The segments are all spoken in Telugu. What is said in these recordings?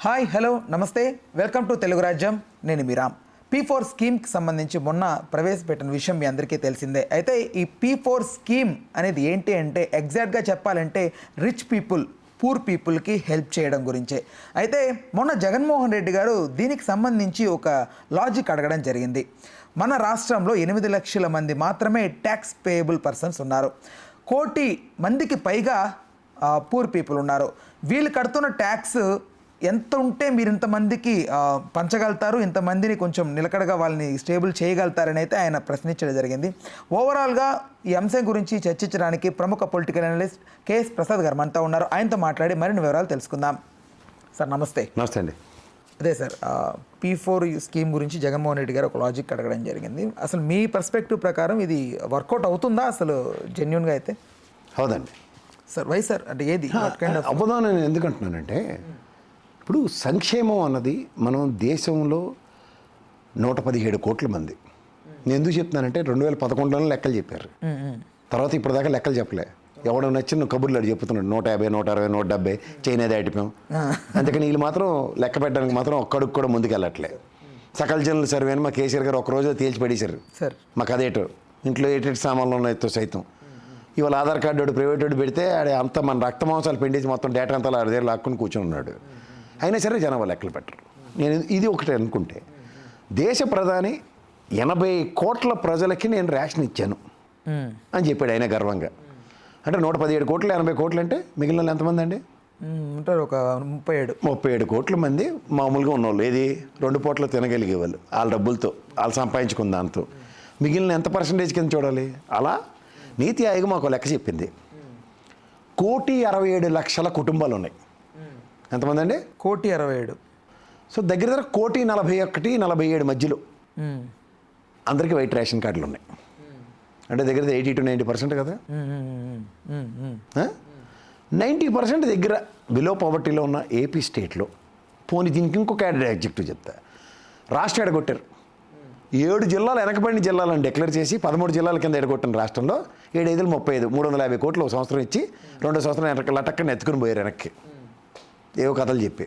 హాయ్ హలో నమస్తే వెల్కమ్ టు తెలుగు రాజ్యం. నేను మీరామ్. P4 స్కీమ్కి సంబంధించి మొన్న ప్రవేశపెట్టిన విషయం మీ అందరికీ తెలిసిందే. అయితే ఈ P4 స్కీమ్ అనేది ఏంటి అంటే ఎగ్జాక్ట్గా చెప్పాలంటే రిచ్ పీపుల్ పూర్ పీపుల్కి హెల్ప్ చేయడం గురించే. అయితే మొన్న జగన్మోహన్ రెడ్డి గారు దీనికి సంబంధించి ఒక లాజిక్ అడగడం జరిగింది. మన రాష్ట్రంలో 8 లక్షల మంది మాత్రమే ట్యాక్స్ పేయబుల్ పర్సన్స్ ఉన్నారు. 1 కోటి మందికి పైగా పూర్ పీపుల్ ఉన్నారు. వీళ్ళు కడుతున్న ట్యాక్స్ ఎంత ఉంటే మీరు ఇంతమందికి పంచగలుగుతారు, ఇంతమందిని కొంచెం నిలకడగా వాళ్ళని స్టేబుల్ చేయగలుగుతారని అయితే ఆయన ప్రశ్నించడం జరిగింది. ఓవరాల్గా ఈ అంశం గురించి చర్చించడానికి ప్రముఖ పొలిటికల్ అనలిస్ట్ కేఎస్ ప్రసాద్ గారు మనతో ఉన్నారు. ఆయనతో మాట్లాడి మరిన్ని వివరాలు తెలుసుకుందాం. సార్ నమస్తే. నమస్తే అండి. అదే సార్, P4 స్కీమ్ గురించి జగన్మోహన్ రెడ్డి గారు ఒక లాజిక్ అడగడం జరిగింది. అసలు మీ పర్స్పెక్టివ్ ప్రకారం ఇది వర్కౌట్ అవుతుందా అసలు జెన్యున్గా? అయితే అవునండి సార్. వై సార్ అంటే ఏది అవ్వదా నేను ఎందుకంటున్నానంటే, ఇప్పుడు సంక్షేమం అన్నది మనం దేశంలో 117 కోట్ల మంది. నేను ఎందుకు చెప్తున్నానంటే 2011లో లెక్కలు చెప్పారు, తర్వాత ఇప్పటిదాకా లెక్కలు చెప్పలే. ఎవడో నచ్చిన కబుర్లు అడి చెప్తున్నాడు 150, 160, 170 చైనా దాటిపోయాం. అందుకని వీళ్ళు మాత్రం లెక్క పెట్టడానికి మాత్రం ఒక్కడికి కూడా ముందుకు వెళ్ళట్లే. సకల జనుల సర్వే అని మా కేసీఆర్ గారు ఒకరోజు తేల్చి పడేశారు సార్. మాకు అదేటో ఇంట్లో ఏటేటి సామాన్లు ఉన్నాయో సైతం. ఇవాళ ఆధార్ కార్డు వాడు ప్రైవేట్ వాడు పెడితే ఆడ అంతా మన రక్త మాంసాలు పిండేసి మొత్తం డేటా అంతా ఆడ దగ్గర లాక్కుని కూర్చొని ఉన్నాడు. అయినా సరే జనాభా లెక్కలు పెట్టరు. నేను ఇది ఒకటి అనుకుంటే, దేశ ప్రధాని 80 కోట్ల ప్రజలకి నేను రేషన్ ఇచ్చాను అని చెప్పాడు ఆయన గర్వంగా. అంటే 117 కోట్లు 80 కోట్లు అంటే మిగిలిన ఎంతమంది అండి ఉంటారు? ఒక 37 కోట్ల మంది మామూలుగా ఉన్నవాళ్ళు. ఏది 2 పూటలు తినగలిగే వాళ్ళు, వాళ్ళ డబ్బులతో వాళ్ళు సంపాదించుకున్న దాంతో. మిగిలిన ఎంత పర్సంటేజ్ కింద చూడాలి? అలా నీతి ఆయోగ్ మాకు లెక్క చెప్పింది 1,67,00,000 కుటుంబాలు ఉన్నాయి. ఎంతమంది అండి? 1,67,00,000. సో దగ్గర 1,41,47 మధ్యలో అందరికీ వైట్ రేషన్ కార్డులు ఉన్నాయి. అంటే దగ్గర 80 to 90% కదా. 90% దగ్గర బిలో పావర్టీలో ఉన్న ఏపీ స్టేట్లో. పోనీ దీనికి ఇంకొక అడ్జెక్టివ్ చెప్తా. రాష్ట్రం ఎడగొట్టారు. 7 జిల్లాలు వెనకబడిన జిల్లాలను డిక్లేర్ చేసి 13 జిల్లాల కింద ఎడగొట్టిన రాష్ట్రంలో 7 5 35 350 కోట్లు ఒక సంవత్సరం ఇచ్చి 2వ సంవత్సరం లటక్కని ఎత్తుకుని పోయారు వెనక్కి. ఏవో కథలు చెప్పి.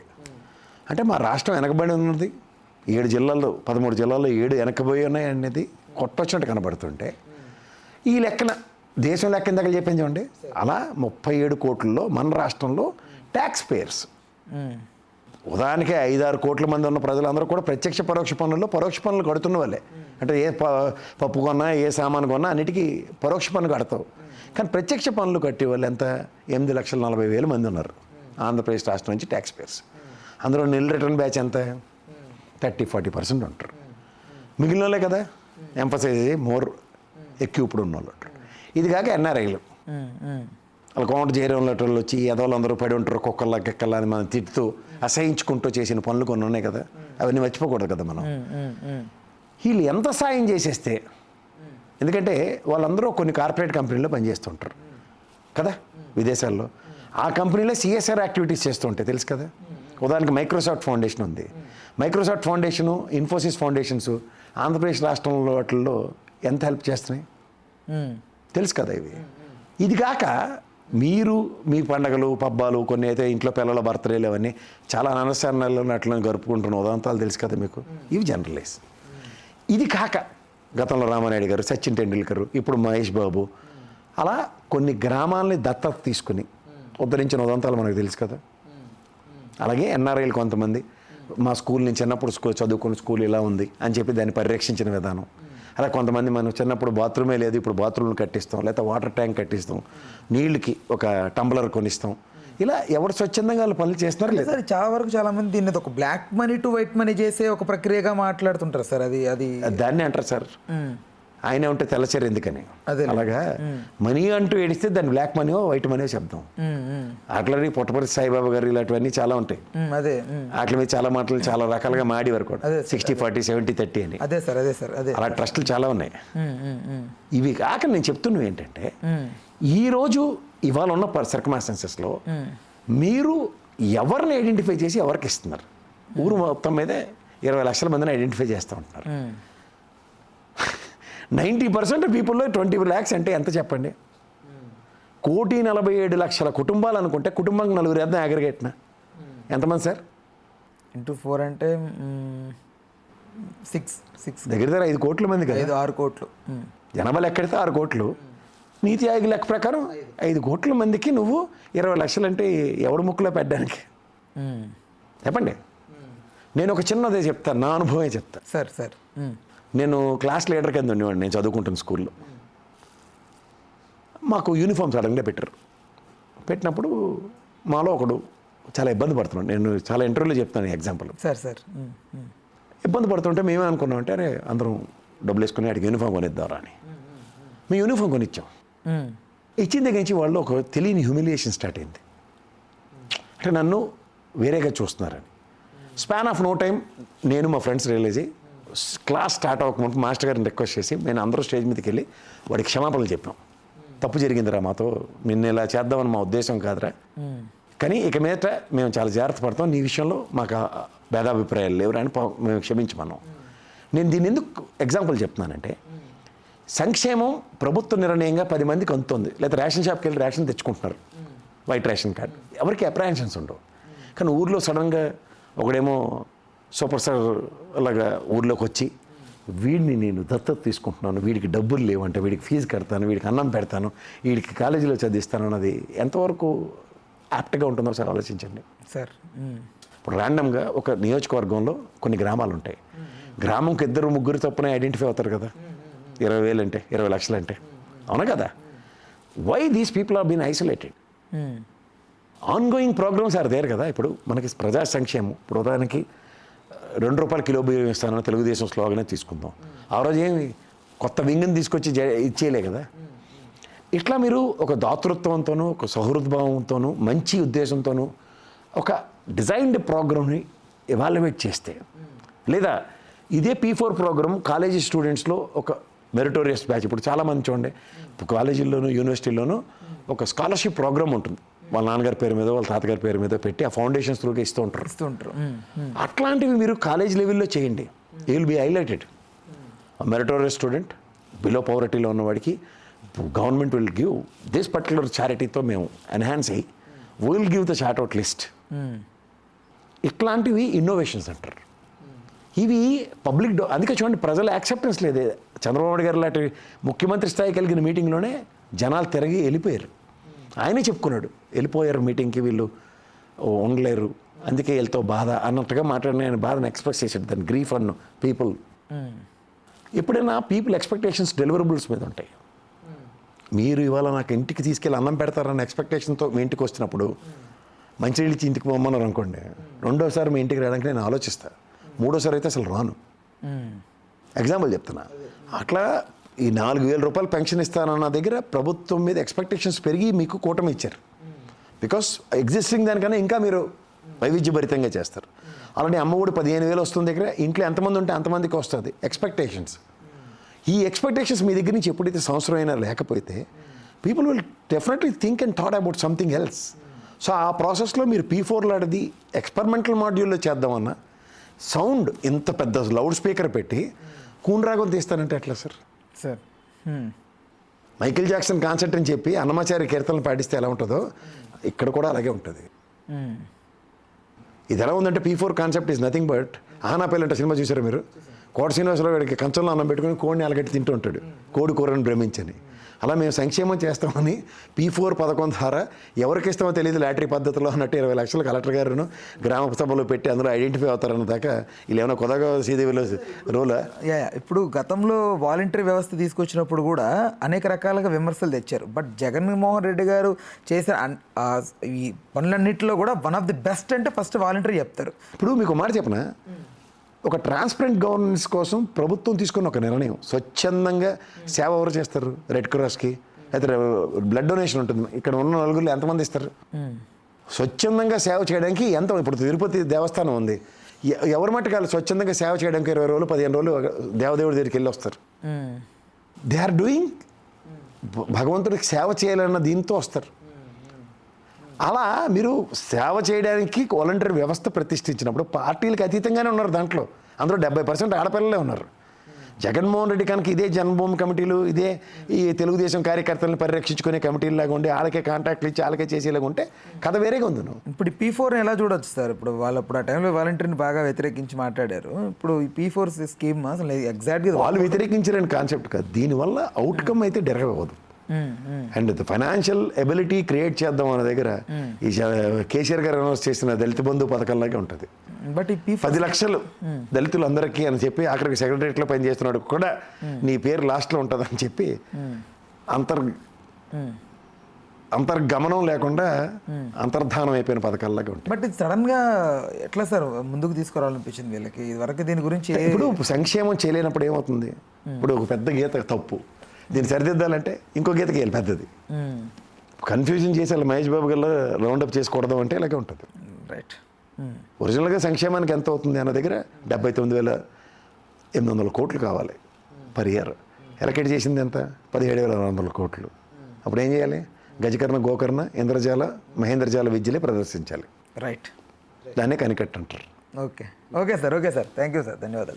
అంటే మా రాష్ట్రం వెనకబడి ఉన్నది. 7 జిల్లాల్లో 13 జిల్లాల్లో 7 వెనకబోయి ఉన్నాయి అనేది కొట్టొచ్చినట్టు కనబడుతుంటే, ఈ లెక్కన దేశం లెక్క ఇందాక చెప్పింది చూడండి. అలా 37 కోట్లలో మన రాష్ట్రంలో ట్యాక్స్ పేయర్స్, ఉదాహరణకి 5-6 కోట్ల మంది ఉన్న ప్రజలందరూ కూడా ప్రత్యక్ష పరోక్ష పన్నులు కడుతున్న వాళ్ళే. అంటే ఏ పప్పు కొన్నా ఏ సామాను కొన్నా అన్నిటికీ పరోక్ష పన్ను కడతావు. కానీ ప్రత్యక్ష పన్నులు కట్టే వాళ్ళు ఎంత? 8,40,000 మంది ఉన్నారు ఆంధ్రప్రదేశ్ రాష్ట్రం నుంచి ట్యాక్స్ పేయర్స్. అందులో నిల్ రిటర్న్ బ్యాచ్ ఎంత? 30-40% ఉంటారు. మిగిలిన వాళ్ళే కదా ఎంఫసైజ్ మోర్ ఎక్విప్డ్ ఉన్న వాళ్ళు ఉంటారు. ఇది కాక ఎన్ఆర్ఐలు వాళ్ళ కౌంట్ చేయడం లెటర్లు వచ్చి ఎదవాళ్ళందరూ పడి ఉంటారు కుక్కల్లా గిక్కల్లా అని మనం తిట్టుతూ అసహించుకుంటూ చేసిన పనులు కొన్ని ఉన్నాయి కదా, అవన్నీ మర్చిపోకూడదు కదా మనం. వీళ్ళు ఎంత సాయం చేసేస్తే, ఎందుకంటే వాళ్ళందరూ కొన్ని కార్పొరేట్ కంపెనీలో పనిచేస్తుంటారు కదా విదేశాల్లో. ఆ కంపెనీలో CSR యాక్టివిటీస్ చేస్తూ ఉంటాయి, తెలుసు కదా. ఉదాహరణకి మైక్రోసాఫ్ట్ ఫౌండేషన్ ఉంది. Microsoft foundation, Infosys foundations Andhra Pradesh రాష్ట్రంలో వాటిల్లో ఎంత హెల్ప్ చేస్తున్నాయి తెలుసు కదా. ఇది కాక మీరు మీ పండగలు పబ్బాలు కొన్ని అయితే ఇంట్లో పిల్లల బర్త్డేలు అవన్నీ చాలా అనవసరాలు అట్లా గరుపుకుంటున్న ఉదాంతాలు తెలుసు కదా మీకు. ఇవి జనరలైజ్. ఇది కాక గతంలో రామానాయుడు గారు, సచిన్ టెండూల్కర్, ఇప్పుడు మహేష్ బాబు, అలా కొన్ని గ్రామాలని దత్తత తీసుకుని ఉద్ధరించిన ఉదంతాలు మనకు తెలుసు కదా. అలాగే ఎన్ఆర్ఐలు కొంతమంది మా స్కూల్ నుంచి చిన్నప్పుడు చదువుకున్న స్కూల్ ఇలా ఉంది అని చెప్పి దాన్ని పరిరక్షించిన విధానం. అలా కొంతమంది మనం చిన్నప్పుడు బాత్రూమే లేదు, ఇప్పుడు బాత్రూమ్లు కట్టిస్తాం, లేకపోతే వాటర్ ట్యాంక్ కట్టిస్తాం, నీళ్ళకి ఒక టంబ్లర్ కొనిస్తాం. ఇలా ఎవరు స్వచ్ఛందంగా వాళ్ళు పనులు చేస్తున్నారు లేదు సార్. చాలా వరకు చాలా మంది దీన్ని ఒక black money to white money చేసే ఒక ప్రక్రియగా మాట్లాడుతుంటారు సార్. అది దాన్ని అంటారు సార్. ఆయన ఉంటే తెల్లచారు ఎందుకని. అలాగా మనీ అంటూ ఏడిస్తే దాన్ని బ్లాక్ మనీయో వైట్ మనీయో శబ్దం. అట్లని పుట్టపర్తి సాయిబాబా గారు ఇలాంటివన్నీ చాలా ఉంటాయి. వాటి మీద చాలా మాటలు చాలా రకాలుగా మాడేవారు కూడా. 60-40 70-30 అని. అలా ట్రస్టులు చాలా ఉన్నాయి. ఇవి కాక నేను చెప్తున్నవి ఏంటంటే, ఈరోజు ఇవాళ ఉన్న సర్కమ్స్టాన్సెస్లో మీరు ఎవరిని ఐడెంటిఫై చేసి ఎవరికి ఇస్తున్నారు? ఊరు మొత్తం మీదే 20 లక్షల మందిని ఐడెంటిఫై చేస్తూ ఉంటున్నారు. 90% పీపుల్లో 20 lakhs అంటే ఎంత చెప్పండి? 1,47,00,000 కుటుంబాలు అనుకుంటే కుటుంబానికి 4 వేద్దాం అగ్రిగేట్న ఎంతమంది సార్? ఇంటూ 4 అంటే 6 దగ్గర దగ్గర 5 కోట్ల మంది కదా, 5-6 కోట్లు. జనాభా లెక్కెడితే 6 కోట్లు, నీతి ఆయోగ్ లెక్క ప్రకారం 5 కోట్ల మందికి నువ్వు 20 లక్షలు అంటే ఎవడు ముక్కులో పెట్టడానికి? చెప్పండి. నేను ఒక చిన్నదే చెప్తాను, నా అనుభవమే చెప్తాను. సార్ నేను క్లాస్ లీడర్ కింద ఉండేవాడిని, నేను చదువుకుంటున్న స్కూల్లో. మాకు యూనిఫామ్ సడన్గా పెట్టినప్పుడు మాలో ఒకడు చాలా ఇబ్బంది పడుతున్నాడు. నేను చాలా ఇంటర్వ్యూలో చెప్తాను ఎగ్జాంపుల్. సార్ ఇబ్బంది పడుతుంటే మేమే అనుకున్నామంటే అరే అందరం డబ్బులు వేసుకుని ఆడికి యూనిఫామ్ కొనిద్దారా అని. మేము యూనిఫామ్ కొనిచ్చాం. ఇచ్చిన దగ్గర నుంచి వాళ్ళు ఒక తెలియని హ్యూమిలియేషన్ స్టార్ట్ అయింది. అంటే నన్ను వేరేగా చూస్తున్నారని. స్పాన్ ఆఫ్ నో టైం నేను మా ఫ్రెండ్స్ రియలైజ్ అయ్యి క్లాస్ స్టార్ట్ అవ్వకముందు మాస్టర్ గారిని రిక్వెస్ట్ చేసి నేను అందరూ స్టేజ్ మీదకి వెళ్ళి వాడికి క్షమాపణలు చెప్పాం. తప్పు జరిగిందిరా మాతో, నిన్ను ఇలా చేద్దామని మా ఉద్దేశం కాదురా, కానీ ఇక మీదట మేము చాలా జాగ్రత్త పడతాం, నీ విషయంలో మాకు భేదాభిప్రాయాలు లేవురా అని మేము క్షమించమన్నాం. నేను దీన్ని ఎందుకు ఎగ్జాంపుల్ చెప్తున్నానంటే సంక్షేమం ప్రభుత్వ నిర్ణయంగా 10 మందికి అందుతుంది. లేదా రేషన్ షాప్కి వెళ్ళి రేషన్ తెచ్చుకుంటున్నారు, వైట్ రేషన్ కార్డు, ఎవరికి అప్రహెన్షన్స్ ఉండవు. కానీ ఊర్లో సడన్గా ఒకడేమో సూపర్ స్టార్ అలాగా ఊర్లోకి వచ్చి వీడిని నేను దత్తత తీసుకుంటున్నాను, వీడికి డబ్బులు లేవంటే వీడికి ఫీజు కడతాను, వీడికి అన్నం పెడతాను, వీడికి కాలేజీలో చదివిస్తాను అన్నది ఎంతవరకు యాప్ట్గా ఉంటుందో సార్ ఆలోచించండి. సార్ ఇప్పుడు ర్యాండమ్గా ఒక నియోజకవర్గంలో కొన్ని గ్రామాలు ఉంటాయి. గ్రామంకి 2-3 తప్పున ఐడెంటిఫై అవుతారు కదా, 20,000 అంటే 20 లక్షలు అంటే, అవునా కదా? Why these people are been isolated? Ongoing programmes are there కదా. ఇప్పుడు మనకి ప్రజా సంక్షేమం, ఇప్పుడు ఉదాహరణకి 2 రూపాయల కిలో బియ్యం ఇస్తానని తెలుగుదేశం స్లోగనే తీసుకుందాం. ఆ రోజు ఏమి కొత్త వింగని తీసుకొచ్చి ఇచ్చేయలే కదా. ఇట్లా మీరు ఒక దాతృత్వంతోనూ, ఒక సౌహృద్భావంతోనూ, మంచి ఉద్దేశంతోనూ ఒక డిజైన్డ్ ప్రోగ్రామ్ని ఎవాల్యుయేట్ చేస్తే, లేదా ఇదే P4 ప్రోగ్రామ్ కాలేజీ స్టూడెంట్స్లో ఒక మెరిటోరియస్ బ్యాచ్, ఇప్పుడు చాలామంది చూడండి కాలేజీల్లోనూ యూనివర్సిటీల్లోనూ ఒక స్కాలర్షిప్ ప్రోగ్రామ్ ఉంటుంది, వాళ్ళ నాన్నగారి పేరు మీద వాళ్ళ తాతగారి పేరు మీద పెట్టి ఆ ఫౌండేషన్స్ త్రూగా ఇస్తూ ఉంటారు. అట్లాంటివి మీరు కాలేజ్ లెవెల్లో చేయండి, you will be highlighted. Meritorious student, below పవర్టీలో ఉన్నవాడికి government will give this particular చారిటీతో మేము ఎన్హాన్స్ అయ్యి will give the short out list. ఇట్లాంటివి ఇన్నోవేషన్స్ అంటారు. ఇవి పబ్లిక్ అందుకే చూడండి ప్రజల యాక్సెప్టెన్స్ లేదే. చంద్రబాబు నాయుడు గారు లాంటి ముఖ్యమంత్రి స్థాయి కలిగిన మీటింగ్లోనే జనాలు తిరిగి వెళ్ళిపోయారు. ఆయనే చెప్పుకున్నాడు, వెళ్ళిపోయారు మీటింగ్కి, వీళ్ళు ఉండలేరు, అందుకే వెళ్తావు బాధ అన్నట్టుగా మాట్లాడిన ఆయన బాధను ఎక్స్ప్రెస్ చేశాడు, దాని గ్రీఫ్ అన్న పీపుల్. ఎప్పుడైనా పీపుల్ ఎక్స్పెక్టేషన్స్ డెలివరబుల్స్ మీద ఉంటాయి. మీరు ఇవాళ నాకు ఇంటికి తీసుకెళ్ళి అన్నం పెడతారన్న ఎక్స్పెక్టేషన్తో మీ ఇంటికి వచ్చినప్పుడు మంచినీళ్ళు ఇచ్చి ఇంటికి పోమన్నారు అనుకోండి, రెండోసారి మీ ఇంటికి రావడానికి నేను ఆలోచిస్తాను, మూడోసారి అయితే అసలు రాను. ఎగ్జాంపుల్ చెప్తున్నా. అట్లా ఈ 4,000 రూపాయలు పెన్షన్ ఇస్తానన్న దగ్గర ప్రభుత్వం మీద ఎక్స్పెక్టేషన్స్ పెరిగి మీకు కూటమి ఇచ్చారు. బికాస్ ఎగ్జిస్టింగ్ దానికన్నా ఇంకా మీరు వైవిధ్యభరితంగా చేస్తారు. అలానే అమ్మఒడి 15,000 వస్తుంది దగ్గర ఇంట్లో ఎంతమంది ఉంటే అంతమందికి వస్తుంది ఎక్స్పెక్టేషన్స్. ఈ ఎక్స్పెక్టేషన్స్ మీ దగ్గర నుంచి ఎప్పుడైతే సంవత్సరం అయినా లేకపోతే people will definitely think and thought about something else. So ఆ ప్రాసెస్లో మీరు P4 లాంటిది ఎక్స్పెరిమెంటల్ మాడ్యూల్లో చేద్దామన్నా సౌండ్ ఇంత పెద్ద లౌడ్ స్పీకర్ పెట్టి కూనరాగం తీస్తానంటే ఎట్లా సార్? మైకేల్ జాక్సన్ కాన్సర్ట్ అని చెప్పి అన్నమాచారి కీర్తనలు పాటిస్తే ఎలా ఉంటుందో ఇక్కడ కూడా అలాగే ఉంటుంది. ఇది ఎలా ఉందంటే P4 concept is nothing but ఆనాపేలంట సినిమా చూసారా మీరు? కోట శ్రీనివాసరావు గారికి కంచంలో అన్నం పెట్టుకుని కోడిని అలగట్టి తింటూ ఉంటాడు, కోడి కూరని భ్రమించని. అలా మేము సంక్షేమం చేస్తామని P4 పథకం ద్వారా ఎవరికి ఇస్తామో తెలియదు లాటరీ పద్ధతిలో అన్నట్టు 20 లక్షలు కలెక్టర్ గారును గ్రామ సభలో పెట్టి అందులో ఐడెంటిఫై అవుతారన్న దాకా వీళ్ళు ఏమైనా కొత్తగా శ్రీదేవిలో రోలా? ఇప్పుడు గతంలో వాలంటరీ వ్యవస్థ తీసుకొచ్చినప్పుడు కూడా అనేక రకాలుగా విమర్శలు తెచ్చారు. బట్ జగన్మోహన్ రెడ్డి గారు చేసిన ఈ పనులన్నింటిలో కూడా వన్ ఆఫ్ ది బెస్ట్ అంటే ఫస్ట్ వాలంటరీ చెప్తారు. ఇప్పుడు మీకు మాట చెప్పనా, ఒక ట్రాన్స్పరెంట్ గవర్నెన్స్ కోసం ప్రభుత్వం తీసుకున్న ఒక నిర్ణయం, స్వచ్ఛందంగా సేవ ఎవరు చేస్తారు? రెడ్ క్రాస్కి అయితే బ్లడ్ డొనేషన్ ఉంటుంది, ఇక్కడ ఉన్న నలుగురిలో ఎంతమంది ఇస్తారు? స్వచ్ఛందంగా సేవ చేయడానికి ఎంత, ఇప్పుడు తిరుపతి దేవస్థానం ఉంది, ఎవరి మట్టుకు స్వచ్ఛందంగా సేవ చేయడానికి 20 రోజులు 15 రోజులు దేవదేవుడి దగ్గరికి వెళ్ళి వస్తారు. దే ఆర్ డూయింగ్, భగవంతుడికి సేవ చేయాలన్న దీంతో వస్తారు. అలా మీరు సేవ చేయడానికి వాలంటరీ వ్యవస్థ ప్రతిష్ఠించినప్పుడు పార్టీలకు అతీతంగానే ఉన్నారు దాంట్లో. అందులో 70% ఆడపిల్లలే ఉన్నారు. జగన్మోహన్ రెడ్డి కనుక ఇదే జన్మభూమి కమిటీలు, ఇదే ఈ తెలుగుదేశం కార్యకర్తలను పరిరక్షించుకునే కమిటీలు లాగా ఉండి వాళ్ళకే కాంట్రాక్ట్లు ఇచ్చి వాళ్ళకే చేసేలాగా ఉంటే కథ వేరేగా ఉంది. నువ్వు ఇప్పుడు ఈ P4 ఎలా చూడొచ్చు సార్? ఇప్పుడు వాళ్ళు ఆ టైంలో వాలంటీర్ని బాగా వ్యతిరేకించి మాట్లాడారు. ఇప్పుడు ఈ P4 స్కీమ్ అసలు ఎగ్జాక్ట్గా వాళ్ళు వ్యతిరేకించలేని కాన్సెప్ట్ కాదు, దీనివల్ల అవుట్కమ్ అయితే డెరగవదు. అండ్ ఫైనాన్షియల్ ఎబిలిటీ క్రియేట్ చేద్దాం అనే దగ్గర ఈ కేసీఆర్ గారు అనౌన్స్ చేసిన దళిత బంధు పథకంలాగే ఉంటుంది. బట్ ఈ P4 10 లక్షలు దళితులు అందరికీ అని చెప్పి ఆఖరికి సెక్రటరియట్లో పనిచేస్తున్నాడు కూడా నీ పేరు లాస్ట్లో ఉంటుందని చెప్పి అంతర్గమనం లేకుండా అంతర్ధానం అయిపోయిన పథకాల్లాగా ఉంటాయి. బట్ ఇది సడన్గా ఎట్లా సార్ ముందుకు తీసుకురావాలనిపించింది వీళ్ళకి? ఇదివరకు దీని గురించి ఇప్పుడు సంక్షేమం చేయలేనప్పుడు ఏమవుతుంది? ఇప్పుడు ఒక పెద్ద గీత తప్పు, దీన్ని సరిదిద్దాలంటే ఇంకో గీతకి వెళ్ళి పెద్దది. కన్ఫ్యూజన్ చేసి అలా మహేష్ బాబు గారు రౌండప్ చేసుకోవడం అంటే ఇలాగే ఉంటుంది. రైట్. ఒరిజినల్గా సంక్షేమానికి ఎంత అవుతుంది అన్న దగ్గర 79,800 కోట్లు కావాలి పర్ ఇయర్. ఎలకేట్ చేసింది ఎంత? 17,600 కోట్లు. అప్పుడు ఏం చేయాలి? గజకర్ణ, గోకర్ణ, ఇంద్రజాల, మహేంద్రజాల విద్యలే ప్రదర్శించాలి. రైట్. దాన్నే కనికట్టు అంటారు. Okay sir, thank you sir, ధన్యవాదాలు.